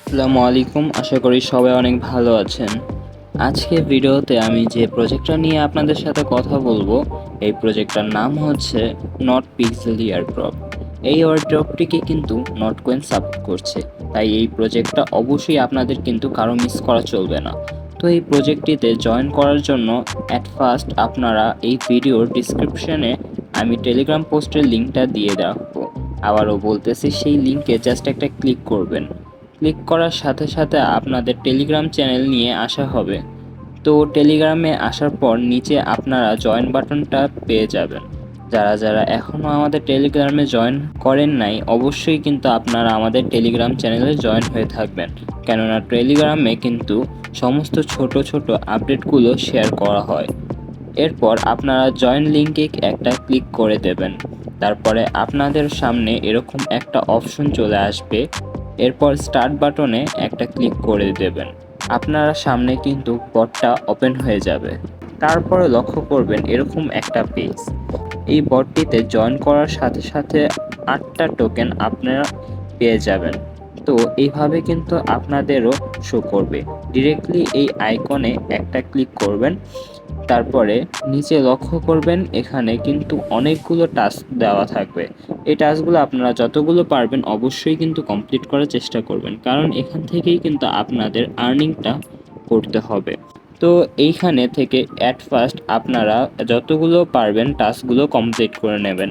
আসসালামু আলাইকুম, আশা করি সবাই অনেক ভালো আছেন। আজকের ভিডিওতে আমি যে প্রজেক্টটা নিয়ে আপনাদের সাথে কথা বলবো, এই প্রজেক্টটার নাম হচ্ছে নট পিক্সেল এয়ারড্রপ। এই এয়ারড্রপটিকে কিন্তু নটকয়েন সাপোর্ট করছে, তাই এই প্রজেক্টটা অবশ্যই আপনাদের কিন্তু কারো মিস করা চলবে না। তো এই প্রজেক্টটিতে জয়েন করার জন্য অ্যাট ফার্স্ট আপনারা এই ভিডিওর ডিসক্রিপশনে আমি টেলিগ্রাম পোস্টের লিঙ্কটা দিয়ে রাখবো। আবারও বলতেছি, সেই লিঙ্কে জাস্ট একটা ক্লিক করবেন। ক্লিক করার সাথে সাথে আপনাদের টেলিগ্রাম চ্যানেল নিয়ে আসা হবে। তো টেলিগ্রামে আসার পর নিচে আপনারা জয়েন বাটনটা পেয়ে যাবেন। যারা যারা এখনও আমাদের টেলিগ্রামে জয়েন করেন নাই, অবশ্যই কিন্তু আপনারা আমাদের টেলিগ্রাম চ্যানেলে জয়েন হয়ে থাকবেন, কেননা টেলিগ্রামে কিন্তু সমস্ত ছোট ছোট আপডেটগুলো শেয়ার করা হয়। এরপর আপনারা জয়েন লিঙ্কে একটা ক্লিক করে দেবেন। তারপরে আপনাদের সামনে এরকম একটা অপশন চলে আসবে। এরপর স্টার্ট বাটনে একটা ক্লিক করে দেবেন। আপনারা সামনে কিন্তু বটটা ওপেন হয়ে যাবে। তারপরে লক্ষ্য করবেন এরকম একটা পেজ। এই বটটিতে জয়েন করার সাথে সাথে 8টা টোকেন আপনারা পেয়ে যাবেন। তো এইভাবে কিন্তু আপনাদেরও শো করবে। ডিরেক্টলি এই আইকনে একটা ক্লিক করবেন। তারপরে নিচে লক্ষ্য করবেন এখানে কিন্তু অনেকগুলো টাস্ক দেওয়া থাকবে। এই টাস্কগুলো আপনারা যতগুলো পারবেন অবশ্যই কিন্তু কমপ্লিট করার চেষ্টা করবেন, কারণ এখান থেকেই কিন্তু আপনাদের আর্নিংটা করতে হবে। তো এইখানে থেকে অ্যাট ফার্স্ট আপনারা যতগুলো পারবেন টাস্কগুলো কমপ্লিট করে নেবেন।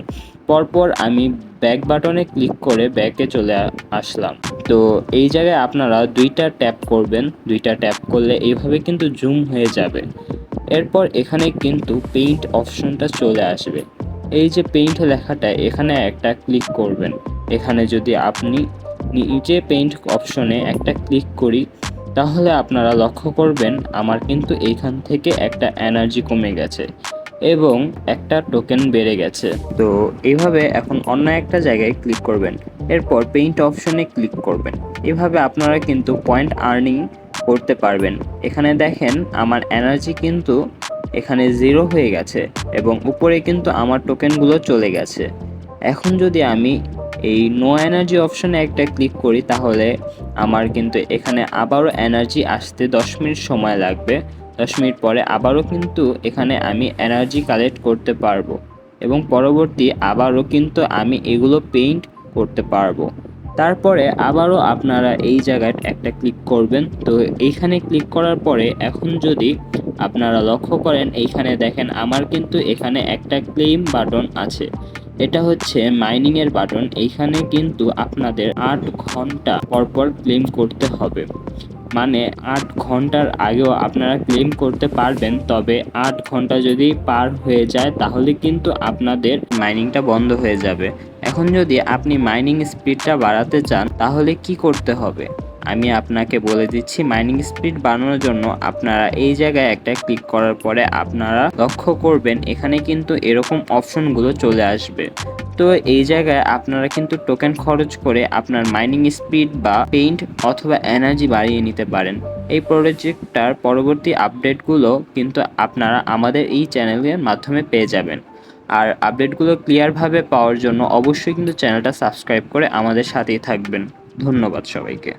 পরপর আমি ব্যাক বাটনে ক্লিক করে ব্যাকে চলে আসলাম। তো এই জায়গায় আপনারা দুইটা ট্যাপ করবেন। দুইটা ট্যাপ করলে এইভাবে কিন্তু জুম হয়ে যাবে। এরপর এখানে কিন্তু পেইন্ট অপশনটা চলে আসবে। এই যে পেইন্ট লেখাটা, এখানে একটা ক্লিক করবেন। এখানে যদি আপনি নিচে পেইন্ট অপশনে একটা ক্লিক করি, তাহলে আপনারা লক্ষ্য করবেন আমার কিন্তু এইখান থেকে একটা এনার্জি কমে গেছে এবং একটা টোকেন বেড়ে গেছে। তো এইভাবে এখন অন্য একটা জায়গায় ক্লিক করবেন। এরপর পেইন্ট অপশনে ক্লিক করবেন। এভাবে আপনারা কিন্তু পয়েন্ট আর্নিং করতে পারবেন। এখানে দেখেন আমার এনার্জি কিন্তু এখানে 0 হয়ে গেছে এবং উপরে কিন্তু আমার টোকেনগুলো চলে গেছে। এখন যদি আমি এই নো এনার্জি অপশনে একটা ক্লিক করি, তাহলে আমার কিন্তু এখানে আবারও এনার্জি আসতে 10 মিনিট সময় লাগবে। 10 মিনিট পরে আবারও কিন্তু এখানে আমি এনার্জি কালেক্ট করতে পারবো এবং পরবর্তী আবারও কিন্তু আমি এগুলো পেইন্ট করতে পারবো। তারপরে আবারও আপনারা এই জায়গায় একটা ক্লিক করবেন। তো এইখানে ক্লিক করার পরে এখন যদি আপনারা লক্ষ্য করেন, এইখানে দেখেন আমার কিন্তু এখানে একটা ক্লেম বাটন আছে। এটা হচ্ছে মাইনিংয়ের বাটন। এইখানে কিন্তু আপনাদের 8 ঘন্টা পরপর ক্লেম করতে হবে। মানে 8 ঘন্টার আগেও আপনারা ক্লেম করতে পারবেন, তবে 8 ঘন্টা যদি পার হয়ে যায় তাহলে কিন্তু আপনাদের মাইনিংটা বন্ধ হয়ে যাবে। এখন যদি আপনি মাইনিং স্পিডটা বাড়াতে চান তাহলে কি করতে হবে আমি আপনাকে বলে দিচ্ছি। মাইনিং স্পিড বাড়ানোর জন্য আপনারা এই জায়গায় একটা ক্লিক করার পরে আপনারা লক্ষ্য করবেন এখানে কিন্তু এরকম অপশনগুলো চলে আসবে। তো এই জায়গায় আপনারা কিন্তু টোকেন খরচ করে আপনার মাইনিং স্পিড বা পেইন্ট অথবা এনার্জি বাড়িয়ে নিতে পারেন। এই প্রজেক্টটার পরবর্তী আপডেটগুলো কিন্তু আপনারা আমাদের এই চ্যানেলের মাধ্যমে পেয়ে যাবেন। আর আপডেটগুলো ক্লিয়ারভাবে পাওয়ার জন্য অবশ্যই কিন্তু চ্যানেলটা সাবস্ক্রাইব করে আমাদের সাথেই থাকবেন। ধন্যবাদ সবাইকে।